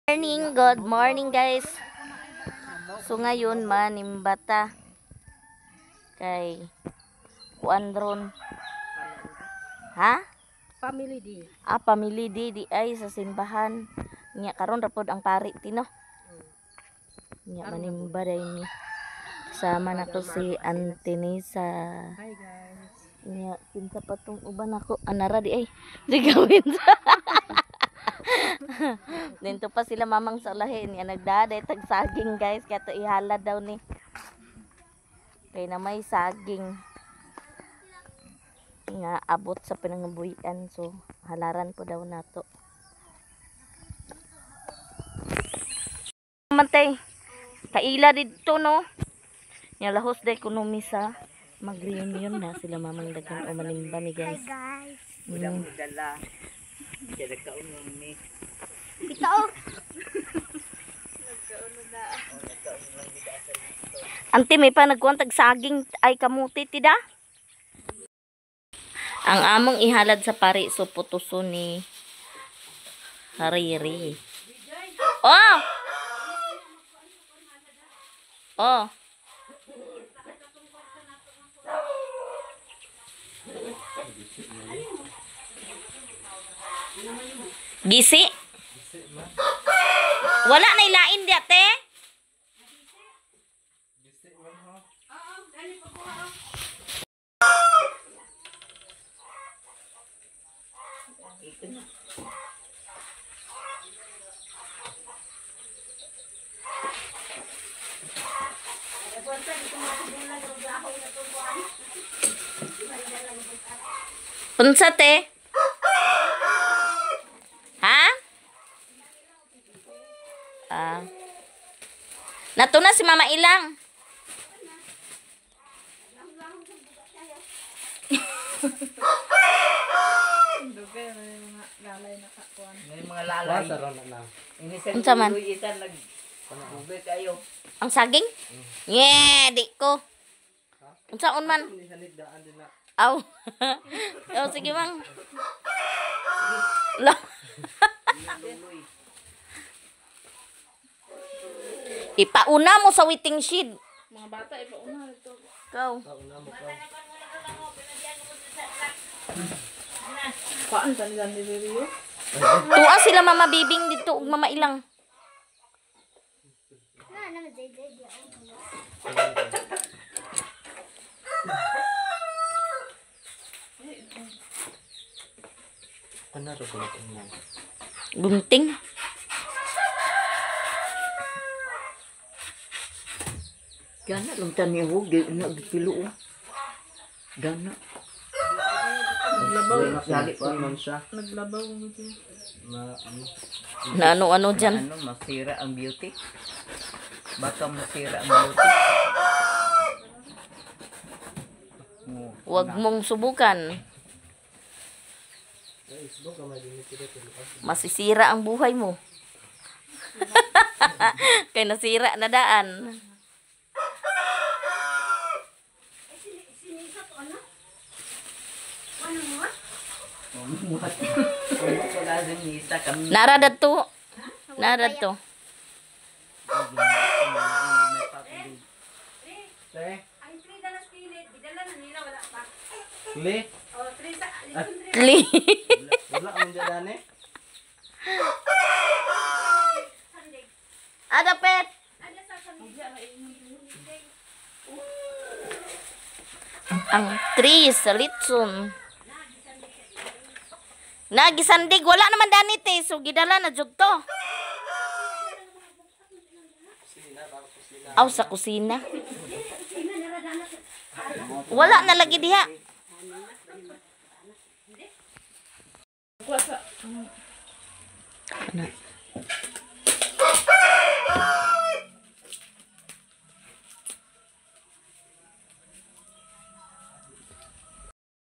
Good morning guys. So ngayon manimbata kay Kuandron. Ha? Family day. Family day di ay sa simbahan. Nya karon ra pod ang pari tino. Nya manimba day ni. Sama na ko si Auntie Nisa. Hi guys. Nya kinsa pa tong uban ako anara di ay. Di gawin. Dito pa sila mamang sa ulahi niya nagdaday tag saging guys kaya to ihala daw ni kay na may saging nga abot sa pinangabuhian so halaran po daw nato. Mantay kaila dito no nya lahos day kuno misa mag-reunion na sila mamang daghan o manimba ni guys. Hi guys. Dala. Ito Ante may pa nagkuntag saging ay kamuti tida. Ang among ihalad sa pari so putuso ni Hariri. Oh. Oh. Gisi. Wala na ilain di ate. Unsa te? Ha? Nato na si Mama Ilang. May mga lalay. Unsa man? Kayo. Ang saging? Yeah, di ko. Unsa on man? Aw. Oh, sige mang. Lo. Ipauna mo sa waiting shed. Mga bata ipauna ito. Ikaw. Paan tani gani diri yo? Tuwa sila Mama Bibing dito ug Mama Ilang. Gunting. Gana lang tani ho, gana gipilo. Gana. Naglabaw. Lagi pa man siya. Naglabaw mo siya. Na ano dyan. Ano, masira ang beauty. Baka masira ang beauty. Huwag mong subukan. Masisira ang buhay mo. Kaya nasira na daan. Narad to. Narad to. Li. Wala ang dyan eh. Ada pet. Ang trees sa litson. Nagisandig wala naman danit eh. So gidala na jud to. Aw sa kusina. Wala na lagi diha. Ana.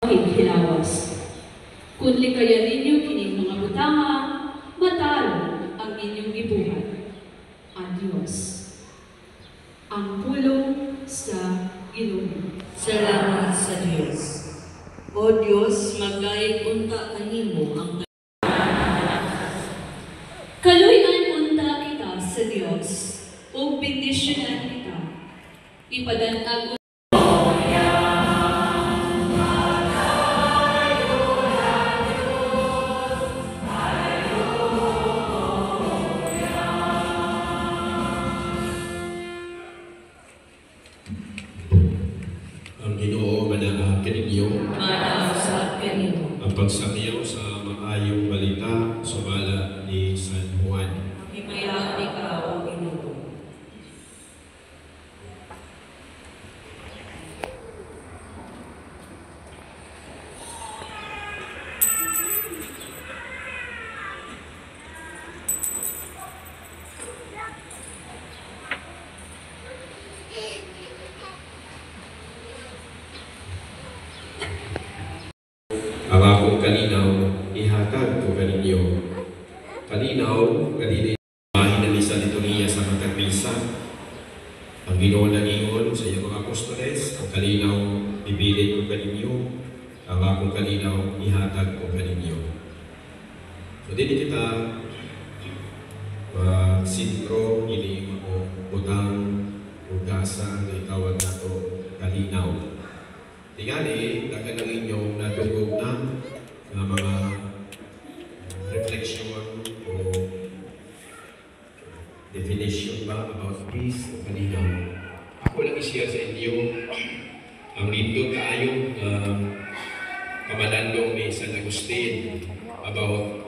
Hinawas. Kung likaya ninyo kining mga butanga, matalo ang inyong gibuhat. Adios. Ang pulong sa Ginoo. Salamat sa Diyos. O Diyos, magayag unta kanimo ang kaluy-an unta o bendisyonan kita. Ipadanag ang Ginoo manaag kaninyo manaag sa kanino. ang pagsakiyaw sa maayong balita sumala ni San Juan. Himayaan ikaw, O Ginoo. Ang akong kalinaw ihatag ko kaninyo. Kalinaw kadili mahinalisa nito niya sa matag misa. Ang Ginoo nangingon sa iyang mga apostoles, ang kalinaw ibilit ko kaninyo. Ang akong kalinaw ihatag ko kaninyo. So dili kita sintro ini mo utang ugasa na itawag nato kalinaw. Tingali, dagan ang inyong nadugog na mga reflection o definition ba about peace o kalinaw. Ako lang i-share sa inyo ang nindot kaayong kamalandong ni San Agustin about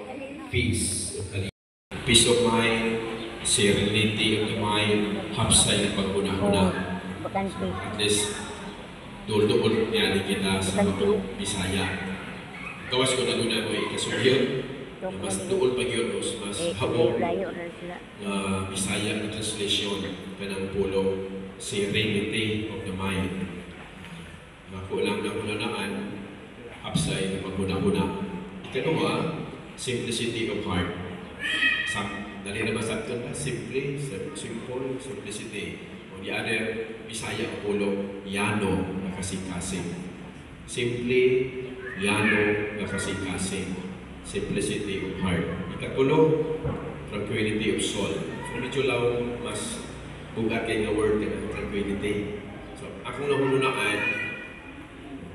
peace o kalinaw. Peace of mind, serenity of the mind, hapsay ng paghuna-huna. At least, dul-dul niya kita sa mga Bisaya. Gawas ko na doon mo ikasugyod. Mas duol pag yun, mas habong Bisaya na translation ka ng pulo, serenity of the mind. Ako lang na hunanaan, hapsay ng paghuna-huna. Ikaduha, simplicity of heart. Dali na masaktan na, simple, simplicity. O the other, Bisaya o pulo, yano na kasing-kasing. Simple, yano na kasing-kasing. Simplicity of heart. Ikatulo, tranquility of soul. So medyo lang mas bugat kayo nga word na tranquility. So akong nahununaan,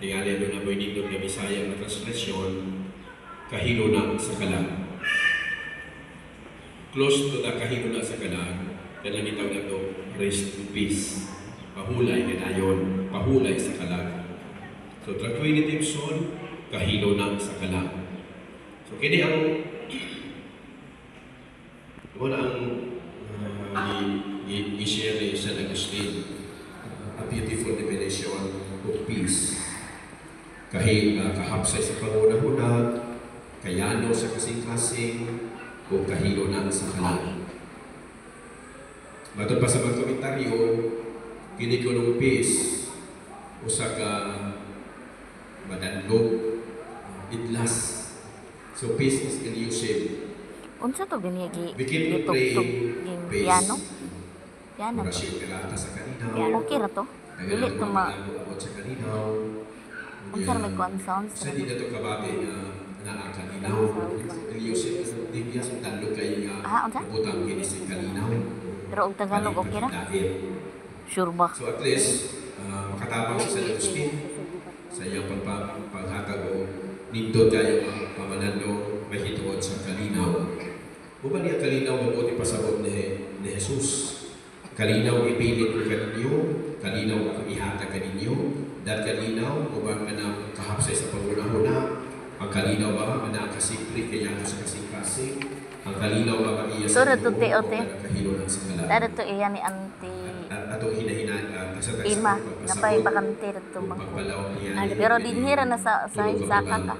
tingali doon na mo inindog na Bisaya na translation, kahilo na sa kalag. Close to the kahilo na sa kalag, kaya nitaw na ito, rest in peace. Pahulay na dayon, pahulay sa kalag. So, tranquility of soul, kahilo na sa kalag. So, kini ang wala ang i-share ni San Agustin, a beautiful definition of peace. Kahapsay sa panguna-una, kayano sa kasing-kasing, o kahilo na sa kalag. Matod pa sa mga komentaryo, kini ko ng peace, usa ka madanlog, idlas. So peace is elusive. Unsa to binigi? We keep on praying peace. Piano? Piano to. Orasyon kalata sa kalinaw. Okay ra to. Dili to ma Abot sa kalinaw. unsa ra may kuan sounds. Sa di na to kabate na kalinaw. Elusive. Di biya sa tanlog kayo nga. Unsa? Butang kini sa kalinaw. Pero og Tagalog okay ra? Sure ba? So at least, makatabang si San Agustin sa iyang paghatag o nindot kayo ang pamanalo mahituod sa kalinaw. Buba niya kalinaw mabuti pasabot ni Jesus. Kalinaw ipilit ko kaninyo, kalinaw ako ihatag kaninyo, dahil kalinaw ubang ka na kahapsay sa paguna-una. Ang kalinaw ba na kasimple kaya sa kasing-kasing? Ang kalinaw ba iya So, sa rato te, ote. kahilo ng sakala? Dara to iya ni Auntie Atong hinahinaan sa Ima, napay bakante to bangko. Pero dinhira na sa saka ka.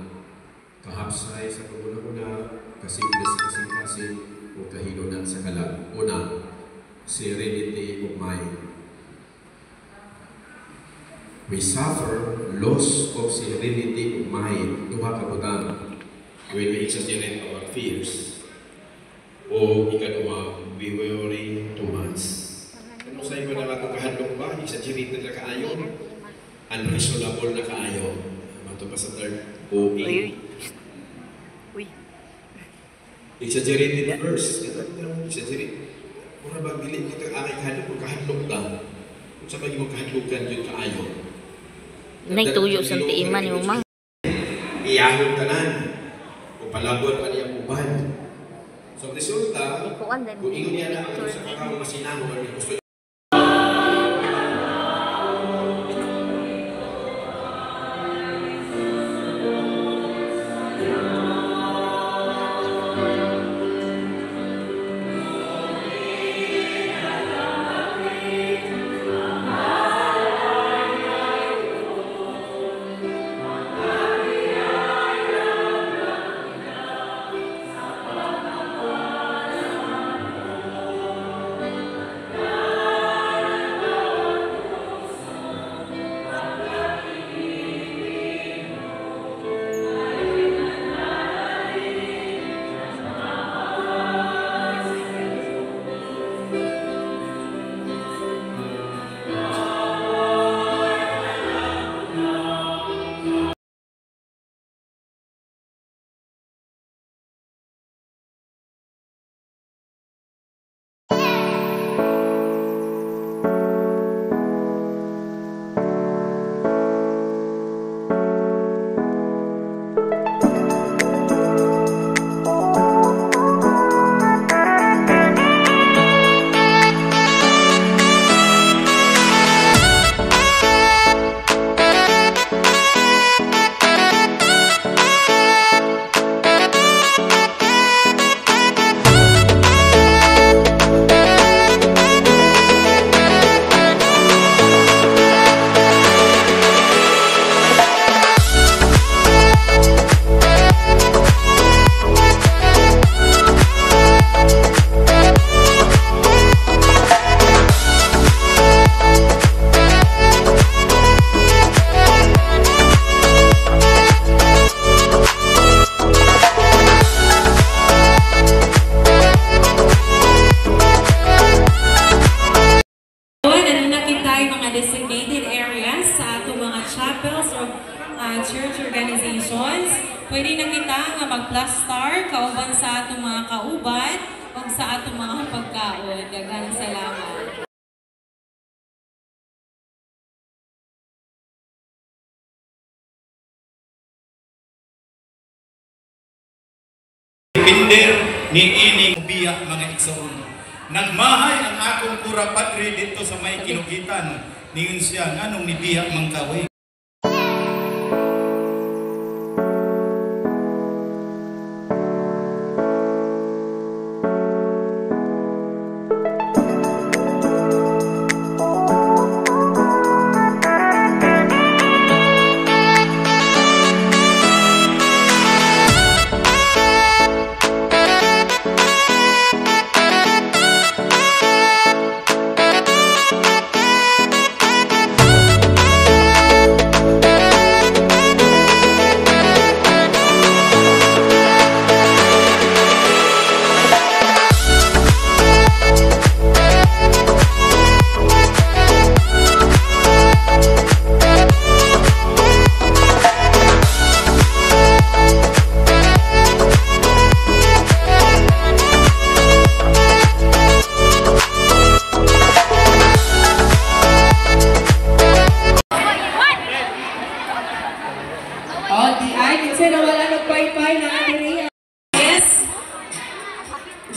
Kahapsay sa paguna-una, kasimple sa kasing-kasing, o kahilo ng sakala. Una, serenity of mind. We suffer loss of serenity of mind. Duha ka butang when we exaggerate our fears. O ikaduha, we worry too much. Ano sa iyo na nga kahadlok ba? Exaggerated na kaayo? Unreasonable na kaayo? Mato pa sa third, OA. Uy. Exaggerated verse. Exaggerate. Mura bang dili kita ang kahadlok kung kahadlok lang. Kung sa pag-ibang kahadlokan yun kaayo. Nagtuyo sa tiiman ni Mang. Iyahon ka na. Kung palabot pa niya uban. So, resulta, kung ingon niya na ako sa kakao masinahon, gusto niya. Designated areas sa atong mga chapels or church organizations. Pwede na kita nga mag-plastar kauban sa atong mga kauban o sa atong mga pagkaon. Daghang salamat. Pinder ni ining biyak mga igsoon. Nagmahay ang akong pura padre dito sa may kinugitan. Ningon siya nganong ni biyak mangkaway.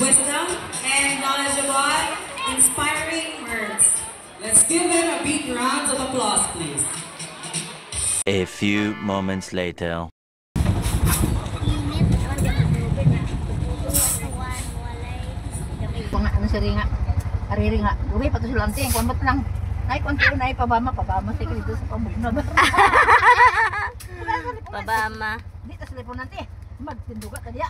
Wisdom and knowledgeable, inspiring words. Let's give them a big round of applause, please. A few moments later. Ano sa ringa? Ariri nga. Uwi pa to si Lanting. Kuwan ba't lang? Ay, kuwan ko na pabama. Pabama siya dito sa pamugna ba? Pabama. Di, tas telepon nanti. Magtinduga ka diya.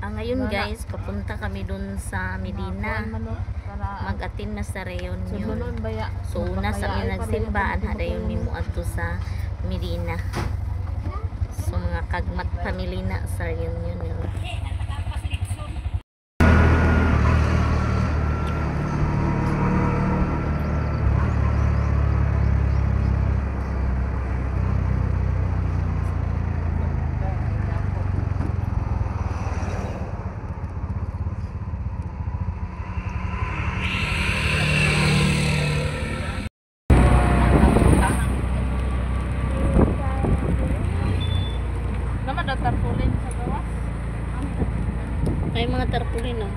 Ngayon guys, papunta kami dun sa Medina. Mag-attend na sa reunion. So una sa amin nagsimbaan, hadayon ni mo adto sa Medina. So mga kagmat family na sa reunion nila. May mga tarpaulin oh.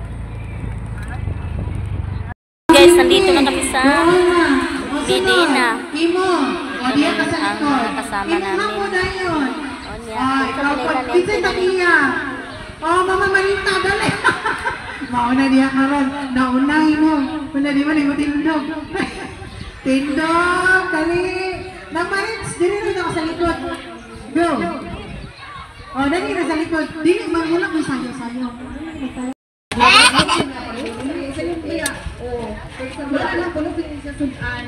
Guys, nandito na kami sa Medina. Imo, o diya ka sa Ang likod. mga kasama namin. Imo na yun. O niya, Ay, kung sa kapag kanila pizza takiya. Oh, Mama Marita, dali. Mauna diya ka ron. Naunay mo. Kung na di mo, mo tindog. Tindog, dali. Nang Marits, dili rin ako sa likod. Go. Oh, dali na sa likod. Dili, magulak mo sayo-sayo. Wala lang, kulupin sa sudan.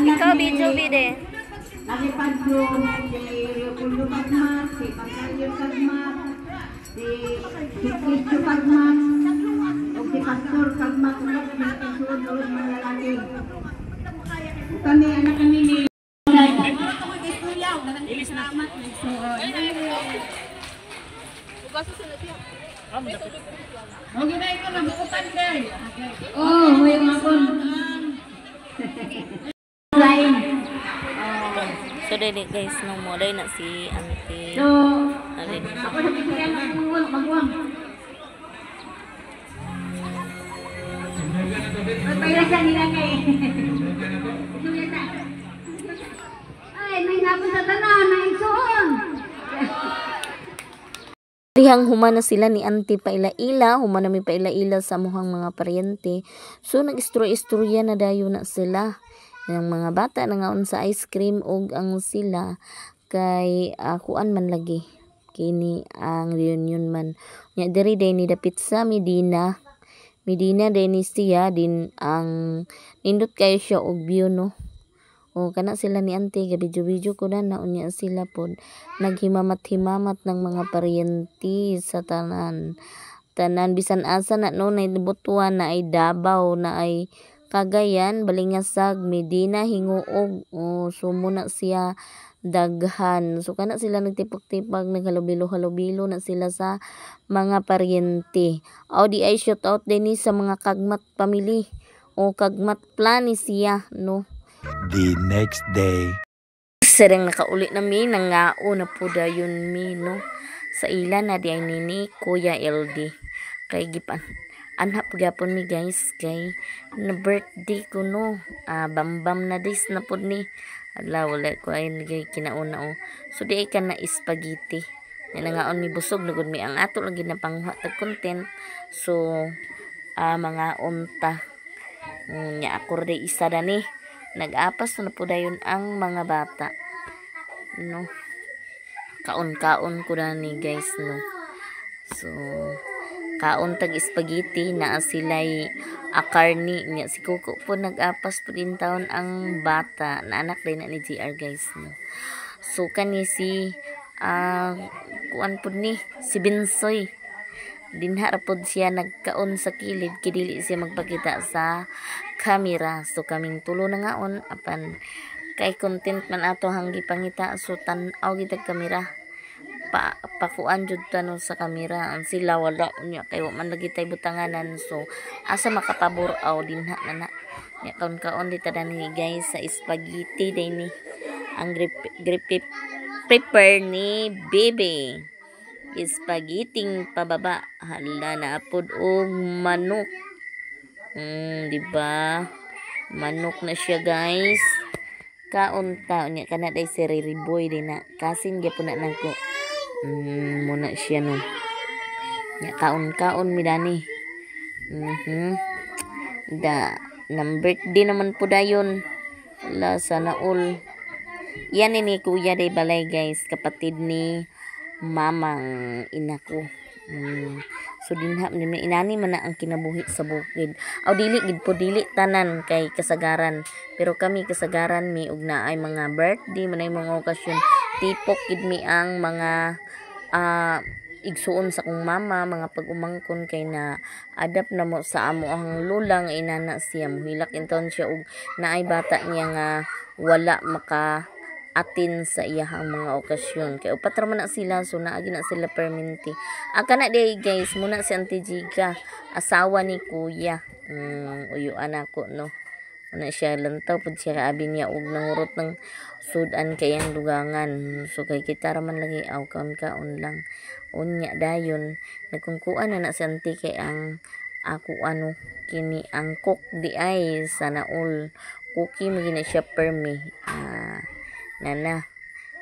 Ikaw, video bide. Lagi Padro, si Pulo Pagmat, si Pagkayo Pagmat, si Kristo Pagmat, o si Pastor Pagmat, na kasunod mga lalaki. Kami, anak kami ni... Oh, may mga pon. So, dili guys, no mo. Dahil na si Auntie. So, Alin. ako na bigyan ng magwang. Pagpahira siya nila kay... Ay, may napon sa tanan, na isuon. Dihang humana sila ni Auntie paila-ila, humana mi paila-ila sa muhang mga paryente. So nag-istorya na dayo na sila. Yang mga bata na ngaon sa ice cream og ang sila kay kuan man lagi. Kini ang reunion man. Nya diri day ni dapit sa Medina. Medina day ni siya din ang nindot kayo siya og view no. O kana sila ni Auntie gabidyo-bidyo ko na unya sila pod naghimamat-himamat ng mga paryente sa tanan bisan asa na no na Butuan na ay Davao na ay Cagayan Balingasag Medina Hinguog o sumo na siya daghan so kana sila nagtipok-tipag naghalubilo-halubilo na sila sa mga paryente o di ay shout out din sa mga Kagmat family o Kagmat plani siya no. The next day. Sereng nakauli na mi nangao na po dayon mi no sa ila na di ay nini Kuya LD kay gipan anhap gapon mi guys kay na birthday ko no bambam na dis na pod ni ala wala ko ay nagay kinauna o so di ay ka na spaghetti nangaon mi busog nagud mi ang ato lagi na panghuha tag content so mga unta nya akorde isa dani nag-apas na po dayon ang mga bata no kaon-kaon ko na ni guys no so kaon tag spaghetti na sila'y akarni niya si Kuko po nag-apas po din taon ang bata na anak din na ni GR guys no so kani si kuan po ni si Binsoy dinhara pod siya nagkaon sa kilid kidili siya magpakita sa camera so kaming tulo na ngaon apan kay content man ato hanggi pangita so tan-aw gitag kamera pakuan jud tano sa kamera ang sila wala unya kay wa man lagi tay butanganan so asa makapabor aw dinha na nya kaon dita ni guys sa spaghetti day ni ang grip prepare ni Bebe spaghetti pababa hala na pod og manok di ba manok na siya guys kaon ta nya kana day si Ririboy din na kasin gyapon na nako muna siya no nya kaon mi dani da ng birthday naman po dayon la sana all yan ni Kuya day balay guys kapatid ni mamang ina ko so dinha ni inani man na ang kinabuhi sa bukid aw dili gid po dili tanan kay kasagaran pero kami kasagaran mi ug naay mga birthday man ay mga okasyon tipok gid mi ang mga igsuon sa kong mama, mga pag-umangkon kay na adapt na mo sa amo ang lulang inana siya muhilak inton siya og naay bata niya nga wala maka atin sa iyahang mga okasyon kay upat ra man na sila so naagi na sila permanente. Aka na day guys muna si Auntie Jiga asawa ni kuya uyuan ako no na siya lantaw pud siya abi niya og nangurot ng sudan kayang dugangan so kay kita ra man lagi aw kaon lang unya dayon nagkungkuan na si Auntie kay ang ako kini ang cook di ay sa naol cookie mo gina siya permi nana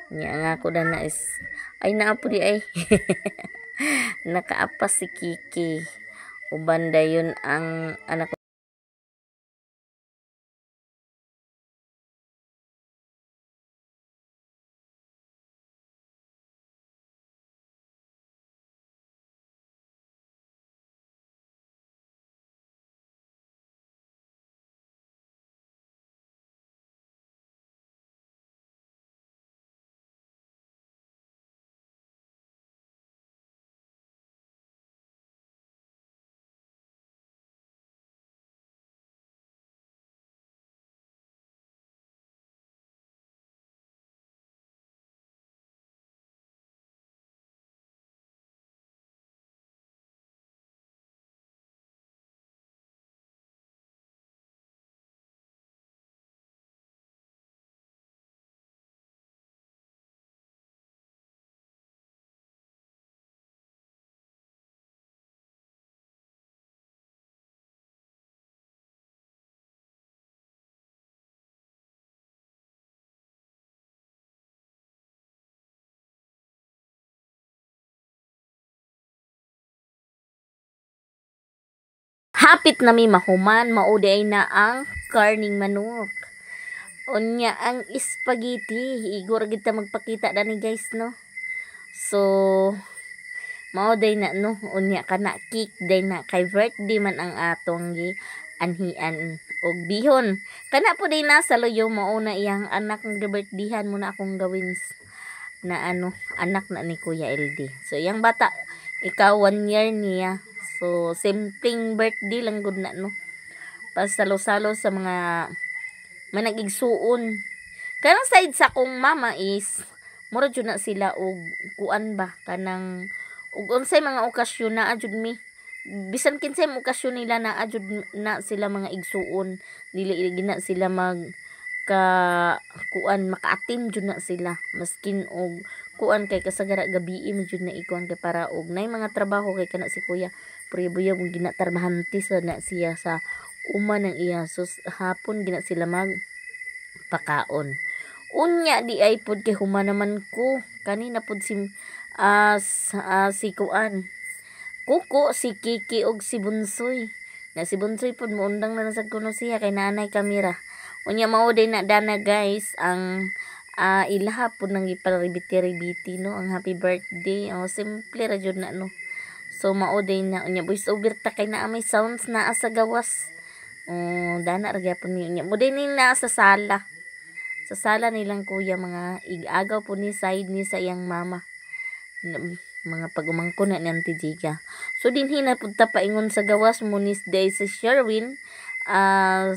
nya nga ako na is ay naapo di ay nakaapas si Kiki uban dayon ang anak hapit na mi mahuman mauday na ang karning manok. Unya ang spaghetti igor gid ta magpakita dani guys no. So mauday na no unya kana cake day na kay birthday man ang atong gi anhian og bihon. Kana po day na sa loyo mao na iyang anak ng birthdayhan mo na akong gawin na anak na ni Kuya LD. So iyang bata ikaw 1 year niya. So simpleng birthday lang gud na no. Pasalo-salo sa mga managigsuon. Kanang side sa kong mama is mura jud na sila og kuan ba kanang ug unsay mga okasyon na ajud mi. Bisan kinsay mga okasyon nila na ajud na sila mga igsuon. Dili na sila mag kuan makaatim jud na sila maskin og kuan kay kasagara gabi mo jud na ikuan kay para og nay mga trabaho kay kana si kuya pribuyab kung ginatarbahanti sa na siya sa uma ng iya sus hapon gina sila mag pakaon unya di ay pud kay human naman ko kanina pud si si kuan kuko si Kiki og si Bunsoy na si Bunsoy pud muundang na sa kuno siya kay nanay kamera unya mao day na dana guys ang ilaha po nang iparibiti-ribiti no ang happy birthday simple ra jud na no so mao day na unya voice over ta kay naa may sounds na sa gawas dana ra gyapon ni unya mo day ni na sa sala nilang kuya mga igagaw po ni side ni sa iyang mama mga pagumangko na ni Auntie Jiga so dinhi na pud ta paingon sa gawas mo ni day si Sherwin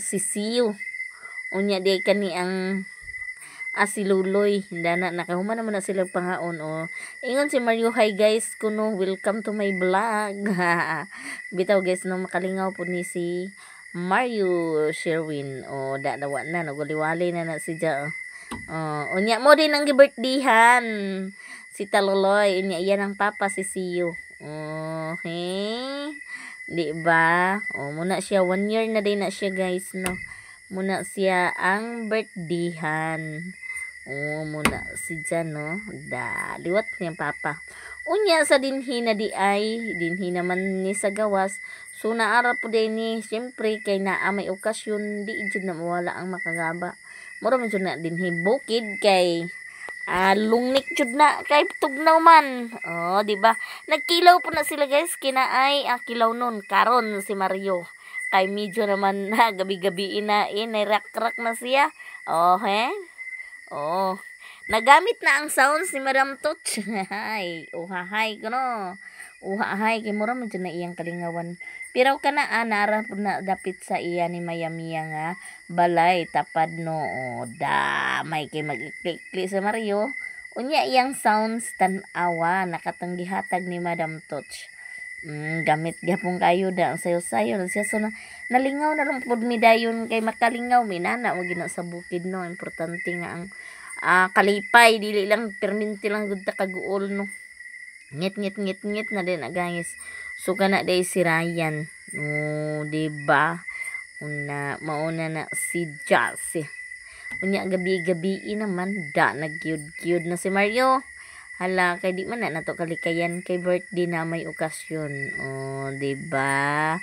si Siu unya day kani ang si Luloy dana nakahuman naman na sila pangaon ingon si Mario hi guys kuno welcome to my vlog bitaw guys no makalingaw po ni si Mario Sherwin dadawa na naguliwali na si Ja unya mo din ang birthdayhan si Taluloy unya iyan ang papa si Siyo di ba muna siya 1 year na din na siya guys no muna siya ang birthdayhan muna si Jan no liwat niyang papa unya sa dinhi na di ay dinhi naman ni sa gawas so naara po din ni syempre kay naa may okasyon di jud na mawala ang makagaba mura man jud na dinhi bukid kay lungnik jud na kay tugnaw man di ba nagkilaw po na sila guys kinaay kilaw nun karon si Mario kay medyo naman na gabi-gabi na rak-rak na siya Nagamit na ang sounds ni Madam Toch. Hay, uhahay ko no. Uhahay kay mura man na iyang kalingawan. Pero kana nara na dapit sa iya ni Mayamiya nga balay tapad no. Damay kay mag-ikli sa Mario. Unya iyang sounds tan-awa nakatanggihatag ni Madam Toch. Gamit gyapon kayo da ang sayo-sayo siya so nalingaw na lang pud mi dayon kay makalingaw minana mo gina sa bukid no. Importante nga ang kalipay dili lang perminti lang gud ta kaguol no. Ngit na din guys. So kana day si Ryan. Diba? Mauna na si Jazz. Unya gabi-gabi naman da nag-cute na si Mario. Hala kay di man na nato kalikayan kay birthday na may okasyon. Diba?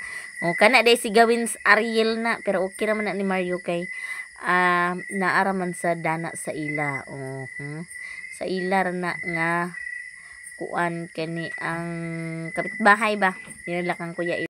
Kana day si Gawins Ariel na pero okay naman na ni Mario kay naaraman sa dana sa ila. Sa ila na nga kuan kani ang kapitbahay ba. Nilalakan kuya